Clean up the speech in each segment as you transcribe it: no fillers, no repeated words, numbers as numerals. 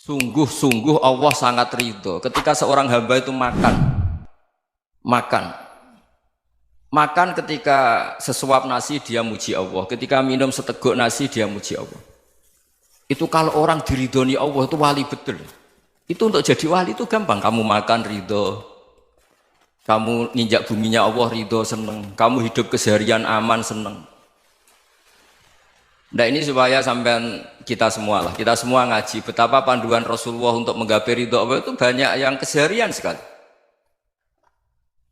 Sungguh-sungguh Allah sangat ridho ketika seorang hamba itu makan ketika sesuap nasi dia muji Allah, ketika minum seteguk nasi dia muji Allah. Itu kalau orang diridhoni Allah itu wali betul. Itu untuk jadi wali itu gampang, kamu makan ridho, kamu ninjak buminya Allah ridho seneng, kamu hidup keseharian aman seneng. Nah ini supaya sampean kita semua ngaji betapa panduan Rasulullah untuk menggapai ridho Allah itu banyak yang keseharian sekali.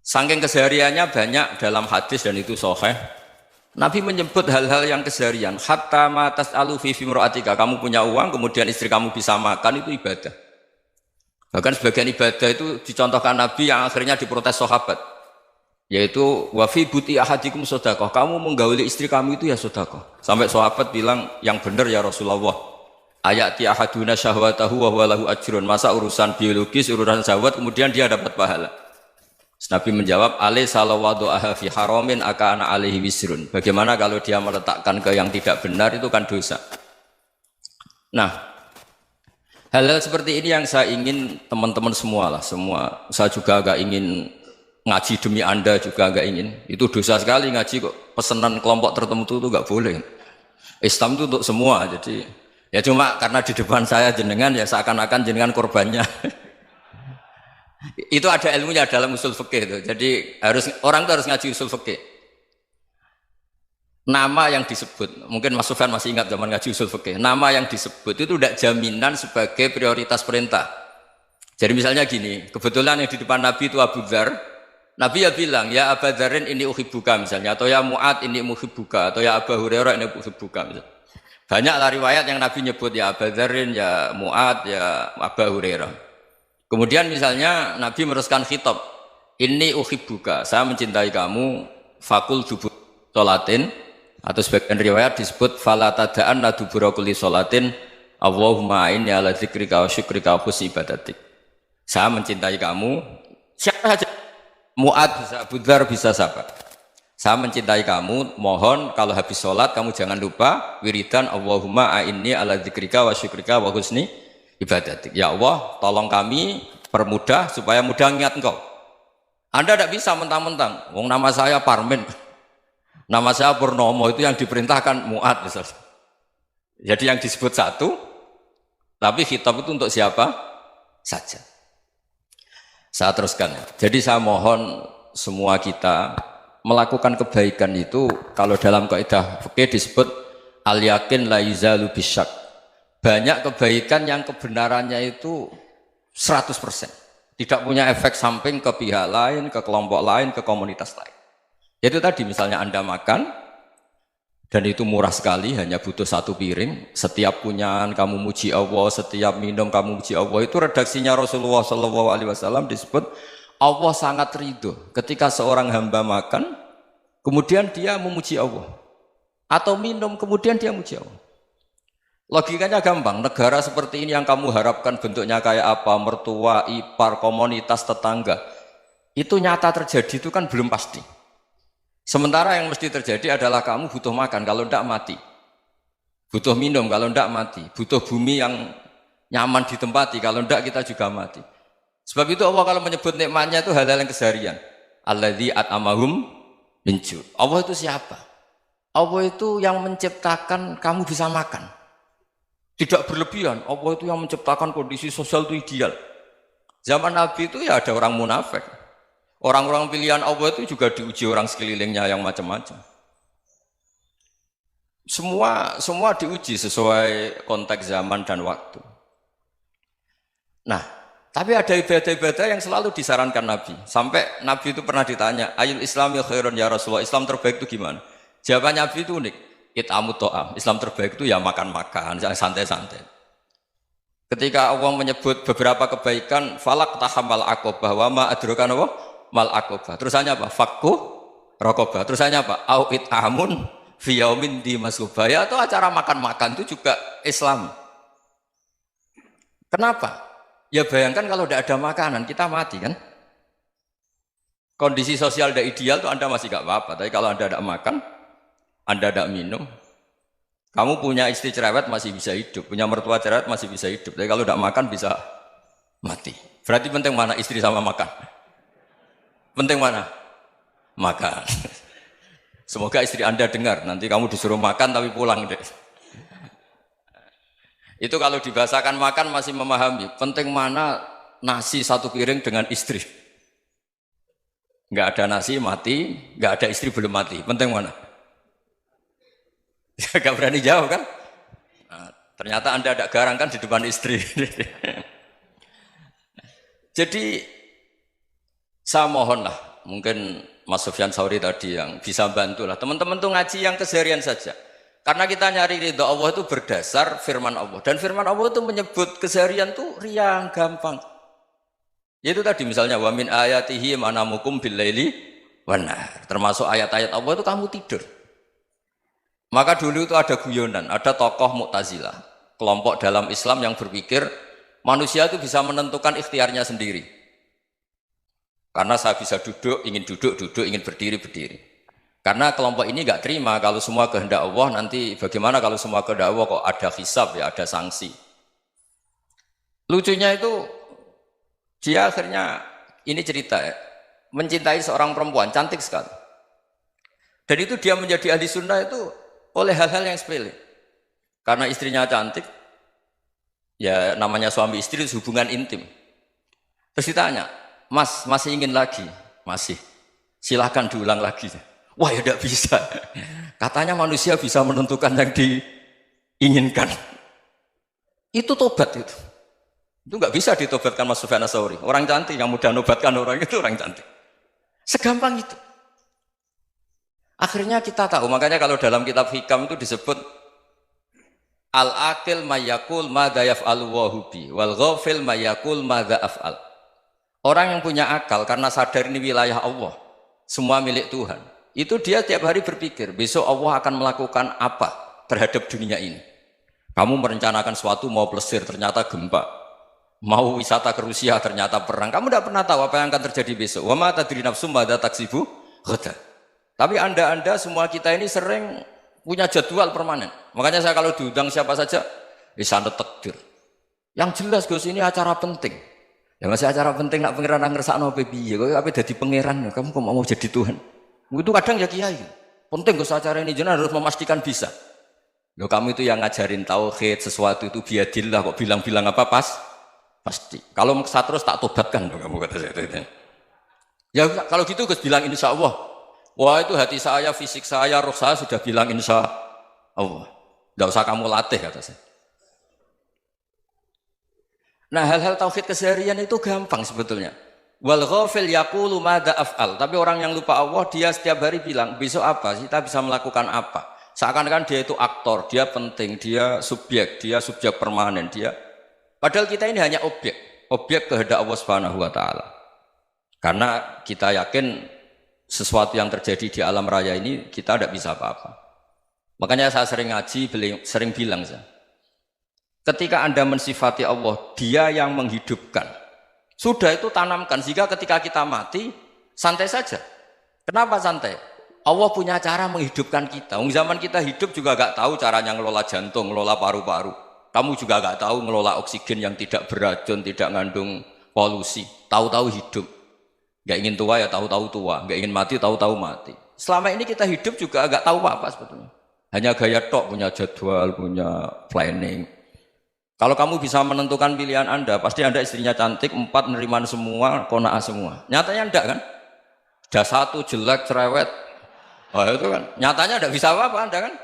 Saking kesehariannya banyak dalam hadis dan itu sahih. Nabi menyebut hal-hal yang keseharian. Hatta ma tas'alu fi fimra'atika, kamu punya uang kemudian istri kamu bisa makan itu ibadah. Bahkan sebagian ibadah itu dicontohkan Nabi yang akhirnya diprotes sahabat. Yaitu wa fi buti ahadikum sedekah, kamu menggauli istri kamu itu ya sedekah. Sampai sahabat bilang yang benar ya Rasulullah. Ayati ahaduna syahwatahu wa huwa lahu ajrun. Masa urusan biologis, urusan syahwat kemudian dia dapat pahala. Nabi menjawab, alaysa lawadu'aha fi haramin akana alaihi wisrun. Bagaimana kalau dia meletakkan ke yang tidak benar itu kan dosa. Nah, hal-hal seperti ini yang saya ingin teman-teman semua. Saya juga agak ingin ngaji demi Anda juga agak ingin. Itu dosa sekali ngaji kok pesanan kelompok tertentu itu enggak boleh. Islam itu untuk semua. Jadi ya cuma karena di depan saya jenengan ya seakan-akan jenengan korbannya. Itu ada ilmunya dalam usul fikih itu. Jadi orang itu harus ngaji usul fikih. Nama yang disebut, mungkin Mas Sufyan masih ingat zaman ngaji usul fikih. Nama yang disebut itu tidak jaminan sebagai prioritas perintah. Jadi misalnya gini, kebetulan yang di depan Nabi itu Abu Dzar. Nabi ya bilang, ya Abu Dzarin ini uhibbuka misalnya, atau ya Mu'ad ini uhibbuka, atau ya Abu Hurairah ini uhibbuka misalnya. Banyaklah riwayat yang Nabi nyebut ya Abu Dzarin, ya Mu'ad, ya Abu Hurairah. Kemudian misalnya Nabi meneruskan khitab, ini uhibbuka, saya mencintai kamu, fakul dubur sholatin, atau sebagian riwayat disebut fala tada'anna dubura kulli sholatin, Allahumma inni ala dzikrika wa syukrika wa husni ibadatik. Saya mencintai kamu, siapa saja. Mu'ad bisa, Abu Dzar bisa siapa? Saya mencintai kamu, mohon kalau habis sholat kamu jangan lupa wiridan Allahumma a'inni ala dzikrika wa syukrika wa husni ibadatik. Ya Allah, tolong kami permudah supaya mudah ingat engkau. Anda tidak bisa mentang-mentang, wong nama saya Parmin, nama saya Purnomo, itu yang diperintahkan Mu'ad misalnya. Jadi yang disebut satu, tapi khitab itu untuk siapa saja. Saya teruskan. Jadi saya mohon semua kita melakukan kebaikan itu kalau dalam kaidah fikih disebut al yakin la yuzalu bisyak. Banyak kebaikan yang kebenarannya itu 100%. Tidak punya efek samping ke pihak lain, ke kelompok lain, ke komunitas lain. Itu tadi misalnya Anda makan dan itu murah sekali, hanya butuh satu piring. Setiap punyaan kamu muji Allah, setiap minum kamu muji Allah. Itu redaksinya Rasulullah SAW disebut Allah sangat ridho ketika seorang hamba makan, kemudian dia memuji Allah, atau minum kemudian dia muji Allah. Logikanya gampang. Negara seperti ini yang kamu harapkan bentuknya kayak apa, mertua, ipar, komunitas, tetangga, itu nyata terjadi itu kan belum pasti. Sementara yang mesti terjadi adalah kamu butuh makan, kalau tidak mati. Butuh minum, kalau tidak mati. Butuh bumi yang nyaman ditempati, kalau tidak kita juga mati. Sebab itu Allah kalau menyebut nikmatnya itu hal-hal yang keseharian. Alladzi at'amahum min ju'. Allah itu siapa? Allah itu yang menciptakan kamu bisa makan. Tidak berlebihan. Allah itu yang menciptakan kondisi sosial itu ideal. Zaman Nabi itu ya ada orang munafik. Orang-orang pilihan Allah itu juga diuji orang sekelilingnya yang macam-macam. Semua diuji sesuai konteks zaman dan waktu. Nah, tapi ada ibadah-ibadah yang selalu disarankan Nabi. Sampai Nabi itu pernah ditanya, ayul islami khairun ya Rasulullah, Islam terbaik itu gimana? Jawaban Nabi itu unik. It'amu to'am. Islam terbaik itu ya makan-makan, santai-santai. Ketika Allah menyebut beberapa kebaikan, falak tahamal aqobah wa ma adrokan Allah mal aqobah. Terusannya apa? Fakku raqobah. Terusannya apa? Au it'amun fi yaumin di masghubah. Ya, atau acara makan-makan itu juga Islam. Kenapa? Ya bayangkan kalau tidak ada makanan, kita mati kan? Kondisi sosial tidak ideal itu Anda masih gak apa-apa. Tapi kalau Anda tidak makan, Anda tidak minum, Kamu punya istri cerewet masih bisa hidup, punya mertua cerewet masih bisa hidup. Tapi kalau tidak makan bisa mati. Berarti penting mana istri sama makan? Penting mana? Makan. Semoga istri Anda dengar, nanti kamu disuruh makan tapi pulang deh. Itu kalau dibahasakan makan masih memahami. Penting mana nasi satu piring dengan istri. Nggak ada nasi mati, nggak ada istri belum mati. Penting mana? Gak berani jawab kan? Nah, ternyata Anda ada garang kan di depan istri. Jadi saya mohonlah, mungkin Mas Sufyan Sauri tadi yang bisa bantulah. Teman-teman tuh ngaji yang keseharian saja. Karena kita nyari ridha Allah itu berdasar firman Allah. Dan firman Allah itu menyebut keseharian tuh riang, gampang. Yaitu tadi misalnya wa min ayatihi manamukum bil laili wan nahar. Termasuk ayat-ayat Allah itu kamu tidur. Maka dulu itu ada guyonan, ada tokoh Mu'tazilah, kelompok dalam Islam yang berpikir manusia itu bisa menentukan ikhtiarnya sendiri. Karena saya bisa duduk, ingin berdiri, berdiri. Karena kelompok ini nggak terima kalau semua kehendak Allah, nanti bagaimana kalau semua kehendak Allah kok ada hisab ya, ada sanksi. Lucunya itu dia akhirnya, ini cerita ya, mencintai seorang perempuan, cantik sekali. Dan itu dia menjadi ahli sunnah itu oleh hal-hal yang sepele. Karena istrinya cantik, ya namanya suami istri hubungan intim. Terus ditanya, Mas, masih ingin lagi? Masih. Silahkan diulang lagi. Wah ya tidak bisa. Katanya manusia bisa menentukan yang diinginkan. Itu tobat itu. Itu nggak bisa ditobatkan Mas Sufyan Ats-Tsauri. Orang cantik yang mudah nobatkan orang itu orang cantik. Segampang itu. Akhirnya kita tahu, makanya kalau dalam kitab Hikam itu disebut al-aqil mayyakul madza yaf'alu wa hubi wal ghafil mayyakul madza af'al. Orang yang punya akal karena sadar ini wilayah Allah, semua milik Tuhan. Itu dia tiap hari berpikir, besok Allah akan melakukan apa terhadap dunia ini. Kamu merencanakan suatu mau plesir, ternyata gempa. Mau wisata ke Rusia, ternyata perang. Kamu tidak pernah tahu apa yang akan terjadi besok. Wa ma tadri nafsum madza taksibu ghadan. Tapi anda semua kita ini sering punya jadwal permanen. Makanya saya kalau diundang siapa saja, sana takdir. Yang jelas Gus ini acara penting. Ya masih acara penting nak pangeran ngersakno piye? Kok ape dadi pangeran? Kamu kok mau jadi Tuhan? Itu kadang ya kiai. Penting Gus acara ini jenengan harus memastikan bisa. Loh kamu itu yang ngajarin tauhid, sesuatu itu biadillah kok bilang-bilang apa pasti. Kalau maksa terus tak tobatkan loh kamu kata saya. Ya kalau gitu Gus bilang insya Allah. Wah itu hati saya, fisik saya, roh saya sudah bilang insya Allah. Tidak usah kamu latih kata saya. Nah hal-hal tauhid keseharian itu gampang sebetulnya. Wal ghafil yaqulu madza af'al. Tapi orang yang lupa Allah dia setiap hari bilang besok apa? Kita bisa melakukan apa? Seakan-akan dia itu aktor, dia penting, dia subjek permanen, dia. Padahal kita ini hanya objek kehendak Allah Subhanahu wa taala. Karena kita yakin sesuatu yang terjadi di alam raya ini kita tidak bisa apa-apa. Makanya saya sering ngaji, sering bilang saya, ketika Anda mensifati Allah, Dia yang menghidupkan. Sudah itu tanamkan sehingga ketika kita mati santai saja. Kenapa santai? Allah punya cara menghidupkan kita. Zaman kita hidup juga gak tahu caranya ngelola jantung, ngelola paru-paru. Kamu juga gak tahu ngelola oksigen yang tidak beracun, tidak ngandung polusi. Tahu-tahu hidup. Gak ingin tua ya tahu-tahu tua, gak ingin mati tahu-tahu mati. Selama ini kita hidup juga gak tahu apa sebetulnya. Hanya gaya tok, punya jadwal, punya planning. Kalau kamu bisa menentukan pilihan Anda, pasti Anda istrinya cantik, 4 neriman semua, kona'ah semua. Nyatanya enggak kan? Ada 1 jelek, cerewet. Oh itu kan, nyatanya enggak bisa apa-apa Anda kan?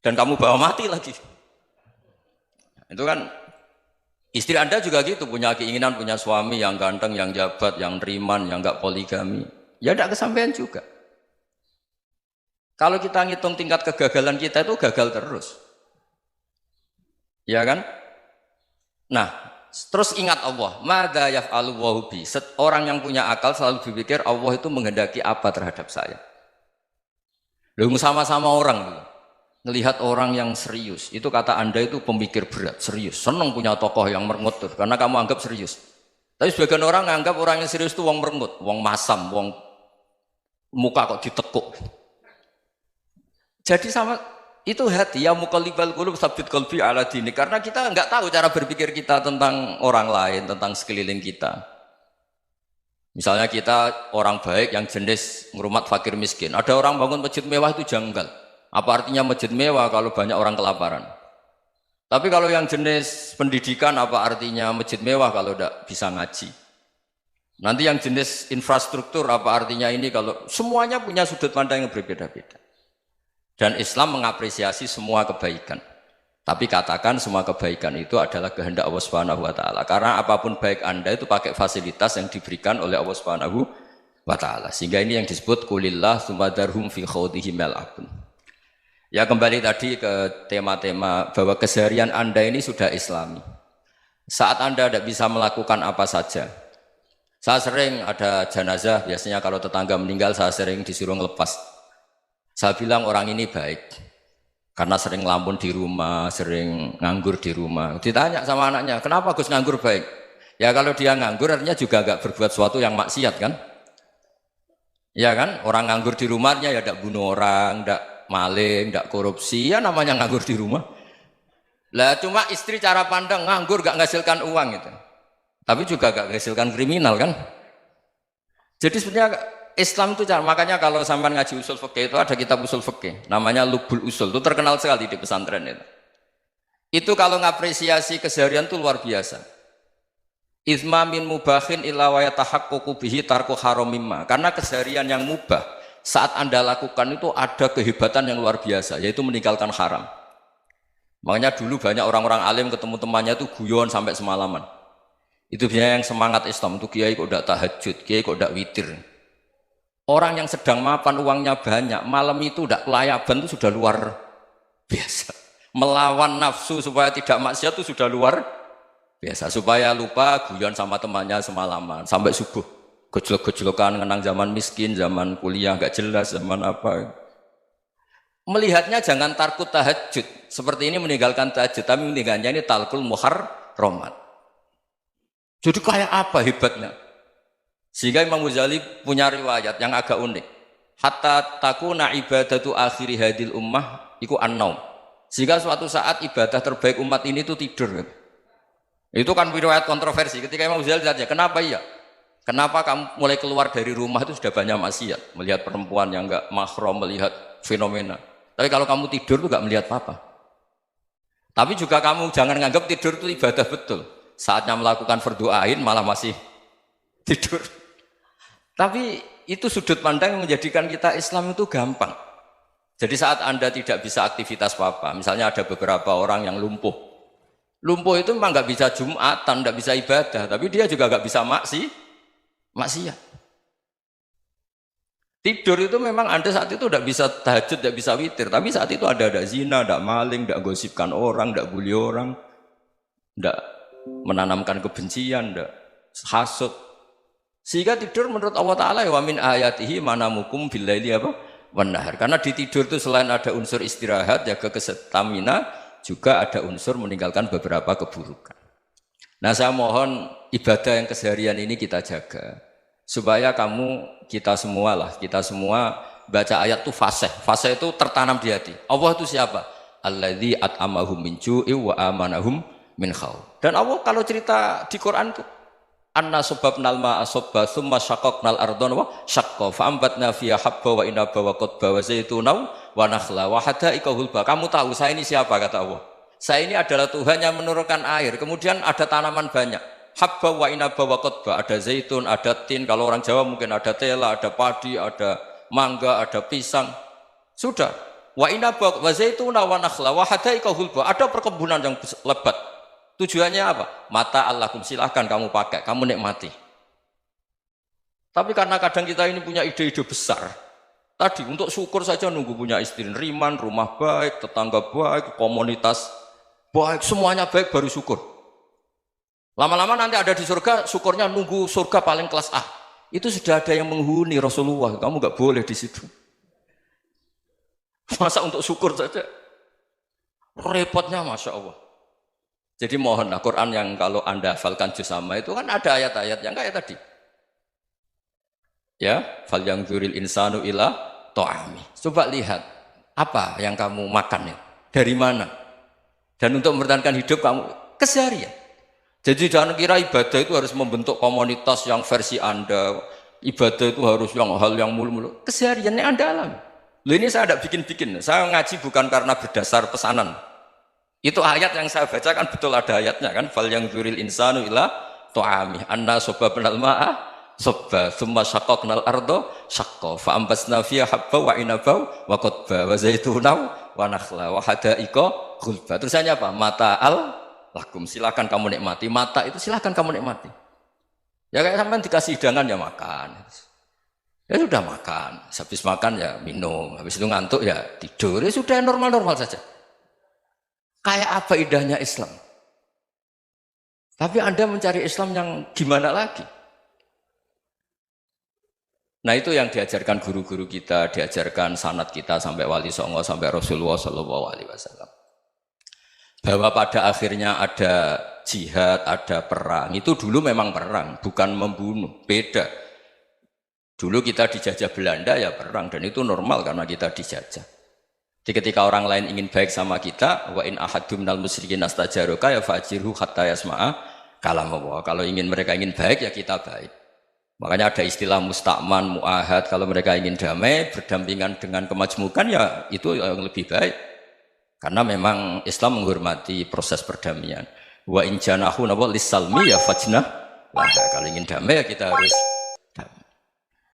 Dan kamu bawa mati lagi. Itu kan, istri Anda juga gitu, punya keinginan, punya suami yang ganteng, yang jabat, yang neriman, yang enggak poligami. Ya enggak kesampaian juga. Kalau kita ngitung tingkat kegagalan kita itu gagal terus. Ya kan? Nah, terus ingat Allah, madza yaf'alu wa bi. Orang yang punya akal selalu berpikir Allah itu menghendaki apa terhadap saya. Lalu sama-sama orang melihat orang yang serius. Itu kata Anda itu pemikir berat, serius. Senang punya tokoh yang merengut tuh, karena kamu anggap serius. Tapi sebagian orang anggap orang yang serius itu wong merengut, wong masam, wong muka kok ditekuk. Jadi sama Itu hati ya muqallibal qulub tsabbit qalbi ala dini. Karena kita nggak tahu cara berpikir kita tentang orang lain, tentang sekeliling kita. Misalnya kita orang baik yang jenis ngurmat fakir miskin. Ada orang bangun masjid mewah itu janggal. Apa artinya masjid mewah kalau banyak orang kelaparan? Tapi kalau yang jenis pendidikan apa artinya masjid mewah kalau tidak bisa ngaji? Nanti yang jenis infrastruktur apa artinya ini kalau semuanya punya sudut pandang yang berbeda-beda. Dan Islam mengapresiasi semua kebaikan. Tapi katakan semua kebaikan itu adalah kehendak Allah Subhanahu wa taala. Karena apapun baik Anda itu pakai fasilitas yang diberikan oleh Allah Subhanahu wa taala. Sehingga ini yang disebut qulillah tsumadarhum fi khawdihim yal'abun. Ya kembali tadi ke tema-tema bahwa keseharian Anda ini sudah Islami. Saat Anda tidak bisa melakukan apa saja. Saya sering ada jenazah, biasanya kalau tetangga meninggal saya sering disuruh ngelepas. Saya bilang orang ini baik karena sering ngelamun di rumah, sering nganggur di rumah. Ditanya sama anaknya, kenapa Gus nganggur baik? Ya kalau dia nganggur artinya juga gak berbuat sesuatu yang maksiat kan? Ya kan? Orang nganggur di rumahnya ya tidak bunuh orang, tidak maling, tidak korupsi, ya namanya nganggur di rumah. Lah cuma istri cara pandang nganggur gak menghasilkan uang itu. Tapi juga gak menghasilkan kriminal kan? Jadi sebenarnya Islam itu cara, makanya kalau sampai ngaji usul fikih itu ada kitab usul fikih namanya Lubul Usul, itu terkenal sekali di pesantren itu. Itu kalau ngapresiasi keseharian itu luar biasa. Izma min mubahin illa wa yatahaqqaqu bihi tarku haramimma. Karena keseharian yang mubah saat Anda lakukan itu ada kehebatan yang luar biasa, yaitu meninggalkan haram. Makanya dulu banyak orang-orang alim ketemu temannya itu guyon sampai semalaman. Itu biasanya yang semangat Islam itu kiai kok tidak tahajud, kiai kok tidak witir. Orang yang sedang mapan uangnya banyak, malam itu tidak kelayaban itu sudah luar biasa. Melawan nafsu supaya tidak maksiat itu sudah luar biasa. Supaya lupa guyon sama temannya semalaman sampai subuh. Gejlok-gejlokan ngenang zaman miskin, zaman kuliah nggak jelas, zaman apa. Melihatnya jangan takut tahajud. Seperti ini meninggalkan tahajud, tapi meninggalkannya ini talkul muharramat. Jadi kayak apa hebatnya? Sehingga Imam Ghazali punya riwayat yang agak unik. Hatta takuna ibadatu akhiri hadil ummah iku an-naum. Sehingga suatu saat ibadah terbaik umat ini itu tidur. Itu kan riwayat kontroversi. Ketika Imam Ghazali ditanya, kenapa iya? Kenapa kamu mulai keluar dari rumah itu sudah banyak maksiat? Melihat perempuan yang enggak mahram, melihat fenomena. Tapi kalau kamu tidur itu enggak melihat apa-apa. Tapi juga kamu jangan nganggap tidur itu ibadah betul. Saatnya melakukan fardu ain malah masih tidur. Tapi itu sudut pandang yang menjadikan kita Islam itu gampang. Jadi saat Anda tidak bisa aktivitas apa-apa, misalnya ada beberapa orang yang lumpuh. Lumpuh itu memang nggak bisa Jumatan, nggak bisa ibadah, tapi dia juga nggak bisa maksiat. Tidur itu memang Anda saat itu tidak bisa tahajud, tidak bisa witir, tapi saat itu ada zina, ada maling, tidak gosipkan orang, tidak bully orang, tidak menanamkan kebencian, tidak hasud. Sehingga tidur menurut Allah Ta'ala wa min ayatihi manamukum billaili apa? Wan-nahar. Karena di tidur itu selain ada unsur istirahat, jaga kestamina, juga ada unsur meninggalkan beberapa keburukan. Nah saya mohon ibadah yang keseharian ini kita jaga. Supaya kita semua baca ayat itu fasih. Fasih itu tertanam di hati. Allah itu siapa? Alladzi at'amahum min ju'i wa amanahum min khauf. Dan Allah kalau cerita di Quran itu anna sababnal ma'a sabba thumma syaqaqnal ardha wa syaqqa fa ambatna fiha habba wa inaba wa qadba wa zaituna wa nakhla wa hadaika hulba. Kamu tahu saya ini siapa kata Allah? Saya ini adalah Tuhan yang menurunkan air, kemudian ada tanaman banyak. Habba wa inaba wa qadba, ada zaitun, ada tin, kalau orang Jawa mungkin ada tela, ada padi, ada mangga, ada pisang. Sudah. Wa inaba wa zaituna wa nakhla wa hadaika hulba. Ada perkebunan yang lebat. Tujuannya apa? Mata Allahkum, silahkan kamu pakai, kamu nikmati. Tapi karena kadang kita ini punya ide-ide besar. Tadi untuk syukur saja nunggu punya istri riman, rumah baik, tetangga baik, komunitas baik, semuanya baik baru syukur. Lama-lama nanti ada di surga, syukurnya nunggu surga paling kelas A. Itu sudah ada yang menghuni Rasulullah, kamu nggak boleh di situ. Masa untuk syukur saja? Repotnya Masya Allah. Jadi mohonlah Quran yang kalau Anda hafalkan juz sama itu kan ada ayat-ayat yang kayak tadi. Ya, fal yang dzuril insanu ila ta'ami. Coba lihat Apa yang kamu makan ya? Dari mana? Dan untuk mempertahankan hidup kamu keseharian. Jadi jangan kira ibadah itu harus membentuk komunitas yang versi Anda. Ibadah itu harus yang hal yang mulu-mulu. Kesehariannya Anda alami. Loh ini saya tidak bikin-bikin. Saya ngaji bukan karena berdasar pesanan. Itu ayat yang saya baca kan betul ada ayatnya kan. Fal yang dzuril insanu ila tu'ami anna sobabnal ma'a sobba thumma syaqaqnal ardo syaqqa fa ambasna fiha habba wa inaba wa qadba wa zaituna wa nakhla wa hada'iqa ghulba. Terusannya apa? Mata'al lakum, silakan kamu nikmati. Mata itu silakan kamu nikmati. Ya kayak sampean dikasih hidangan ya makan. Ya sudah makan, habis makan ya minum, habis itu ngantuk ya tidur. Ya sudah normal-normal saja. Kayak apa indahnya Islam? Tapi Anda mencari Islam yang gimana lagi? Nah itu yang diajarkan guru-guru kita, diajarkan sanad kita sampai Wali Songo, sampai Rasulullah SAW. Bahwa pada akhirnya ada jihad, ada perang. Itu dulu memang perang, bukan membunuh, beda. Dulu kita dijajah Belanda ya perang, dan itu normal karena kita dijajah. Jadi ketika orang lain ingin baik sama kita, wa in ahadum minal musyrikin astajaroka ya fajirhu hatta yasma'a kalam Allah. Kalau mereka ingin baik ya kita baik. Makanya ada istilah mustakman, mu'ahad. Kalau mereka ingin damai, berdampingan dengan kemajmukan ya itu yang lebih baik. Karena memang Islam menghormati proses perdamaian. Wa in janahu lis-salmi ya fajnah. Kalau ingin damai ya kita harus